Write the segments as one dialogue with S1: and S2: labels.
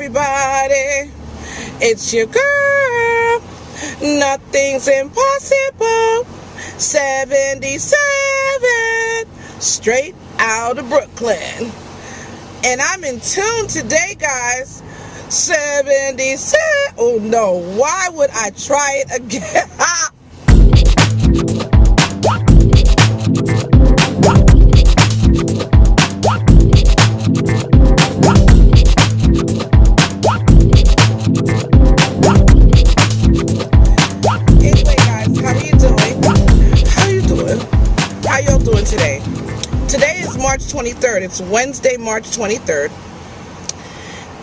S1: everybody, it's your girl, nothing's impossible, 77, straight out of Brooklyn. And I'm in tune today, guys. 77. Oh no, why would I try it again? Anyway, guys, how you doing? How y'all doing today? Today is March 23rd. It's Wednesday, March 23rd.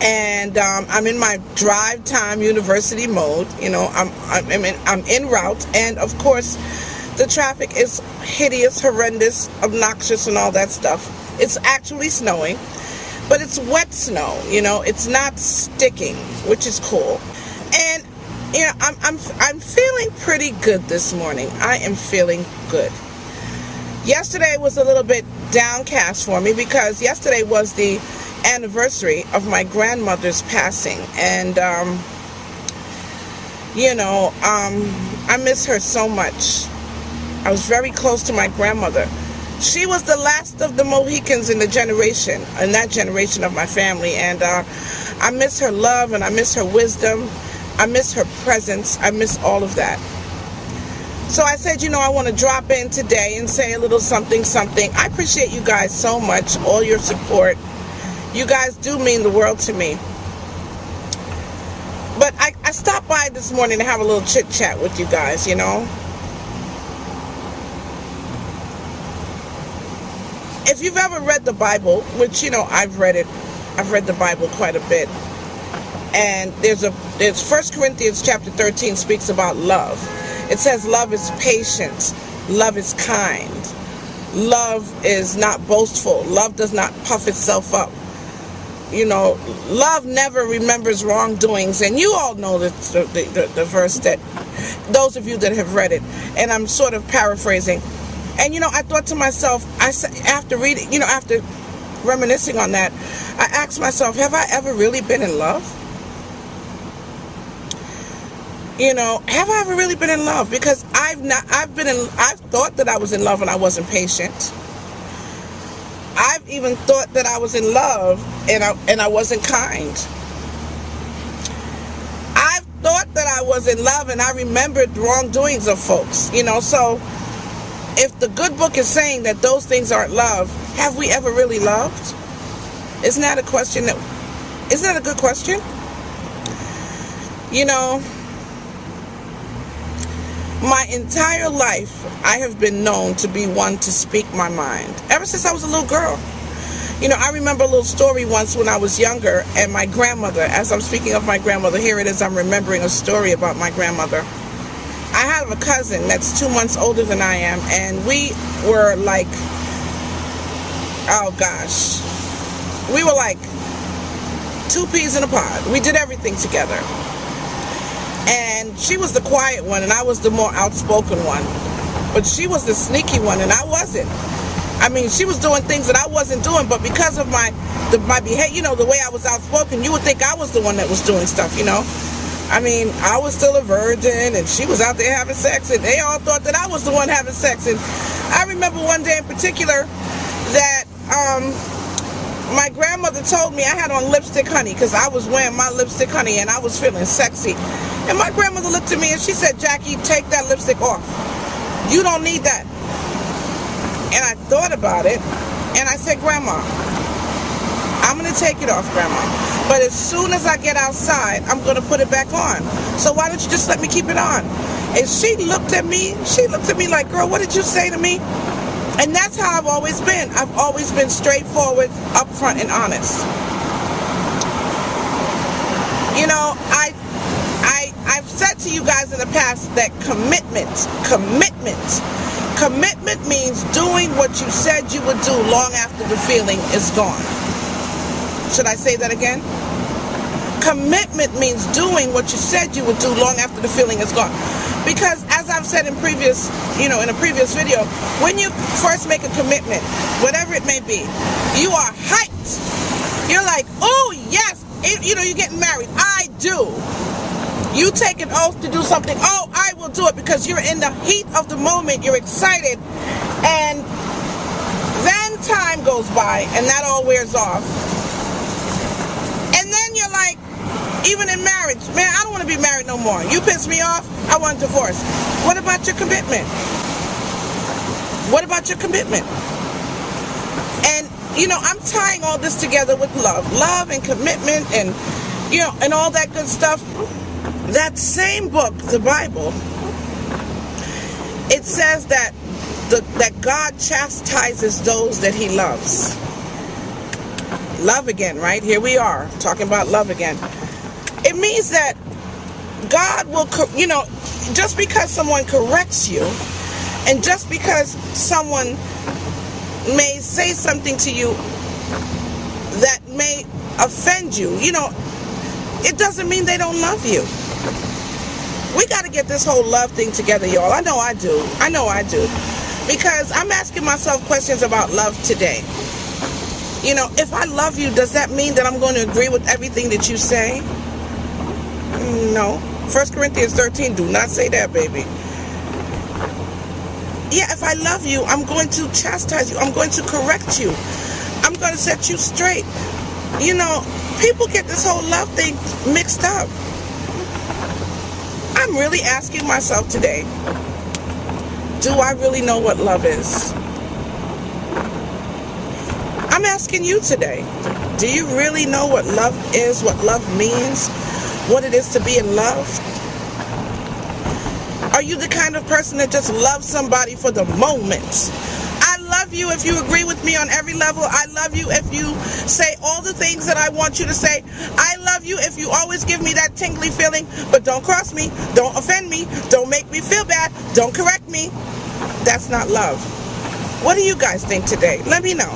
S1: And I'm in my drive time university mode. You know, I'm en route, and of course the traffic is hideous, horrendous, obnoxious, and all that stuff. It's actually snowing, but it's wet snow. You know, it's not sticking, which is cool. And you know, I'm feeling pretty good this morning. I am feeling good. Yesterday was a little bit downcast for me because yesterday was the anniversary of my grandmother's passing, and you know, I miss her so much. I was very close to my grandmother. She was the last of the Mohicans in that generation of my family, and I miss her love, and I miss her wisdom, I miss her presence, I miss all of that. So I said, you know, I want to drop in today and say a little something. I appreciate you guys so much, all your support. You guys do mean the world to me. But I stopped by this morning to have a little chit chat with you guys, you know. If you've ever read the Bible, which, you know, I've read the Bible quite a bit. And there's 1 Corinthians chapter 13 speaks about love. It says love is patient, love is kind, love is not boastful, love does not puff itself up. You know, love never remembers wrongdoings, and you all know the verse, that those of you that have read it, and I'm sort of paraphrasing. And you know, I thought to myself, after reading, you know, after reminiscing on that, I asked myself, have I ever really been in love? You know, have I ever really been in love? Because I've thought that I was in love and I wasn't patient. I've even thought that I was in love and I wasn't kind. I've thought that I was in love and I remembered wrongdoings of folks. You know, so if the good book is saying that those things aren't love, have we ever really loved? Isn't that a good question? You know, my entire life, I have been known to be one to speak my mind. Ever since I was a little girl. You know, I remember a little story once when I was younger, and my grandmother, as I'm speaking of my grandmother, here it is, I'm remembering a story about my grandmother. I have a cousin that's 2 months older than I am, and we were like, oh gosh, we were like two peas in a pod. We did everything together. And she was the quiet one, and I was the more outspoken one. But she was the sneaky one, and I wasn't. I mean, she was doing things that I wasn't doing, but because of my behavior, you know, the way I was outspoken, you would think I was the one that was doing stuff, you know. I mean, I was still a virgin, and she was out there having sex, and they all thought that I was the one having sex. And I remember one day in particular that my grandmother told me I had on lipstick honey, because I was wearing my lipstick honey, and I was feeling sexy. And my grandmother looked at me and she said, Jackie, take that lipstick off. You don't need that. And I thought about it, and I said, Grandma, I'm going to take it off, Grandma. But as soon as I get outside, I'm going to put it back on. So why don't you just let me keep it on? And she looked at me like, girl, what did you say to me? And that's how I've always been. I've always been straightforward, upfront, and honest. You know, I've said to you guys in the past that commitment means doing what you said you would do long after the feeling is gone. Should I say that again? Commitment means doing what you said you would do long after the feeling is gone. Because as I've said in previous, in a previous video, when you first make a commitment, whatever it may be, you are hyped. You're like, oh yes, you're getting married. I do. You take an oath to do something. Oh, I will do it, because you're in the heat of the moment. You're excited. And then time goes by and that all wears off. And then you're like, even in marriage, man, I don't want to be married no more. You piss me off, I want a divorce. What about your commitment? What about your commitment? And, I'm tying all this together with love. Love and commitment and, and all that good stuff. That same book, the Bible, it says that God chastises those that he loves. Love again, right? Here we are, talking about love again. It means that God will, just because someone corrects you, and just because someone may say something to you that may offend you, it doesn't mean they don't love you. We got to get this whole love thing together, y'all. I know I do. Because I'm asking myself questions about love today. If I love you, does that mean that I'm going to agree with everything that you say? No. 1 Corinthians 13, do not say that, baby. Yeah, if I love you, I'm going to chastise you. I'm going to correct you. I'm going to set you straight. People get this whole love thing mixed up. I'm really asking myself today, do I really know what love is? I'm asking you today, do you really know what love is, what love means, what it is to be in love? Are you the kind of person that just loves somebody for the moment? I love you if you agree with me on every level. I love you if you say all the things that I want you to say. I love you if you always give me that tingly feeling, but don't cross me, don't offend me, don't make me feel bad, don't correct me. That's not love. What do you guys think today? Let me know.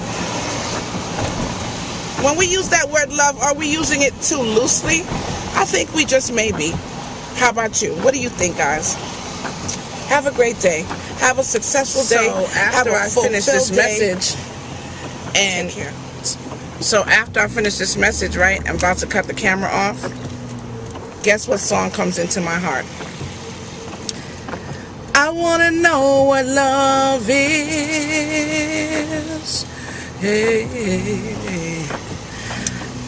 S1: When we use that word love, are we using it too loosely? I think we just may be. How about you? What do you think, guys? Have a great day. Have a successful day.
S2: So after I finish this message,
S1: right, I'm about to cut the camera off. Guess what song comes into my heart? I want to know what love is. Hey,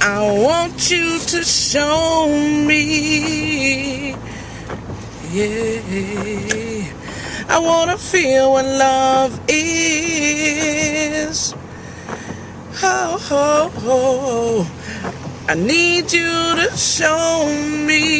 S1: I want you to show me. Yeah, I want to feel what love is. Oh, I need you to show me.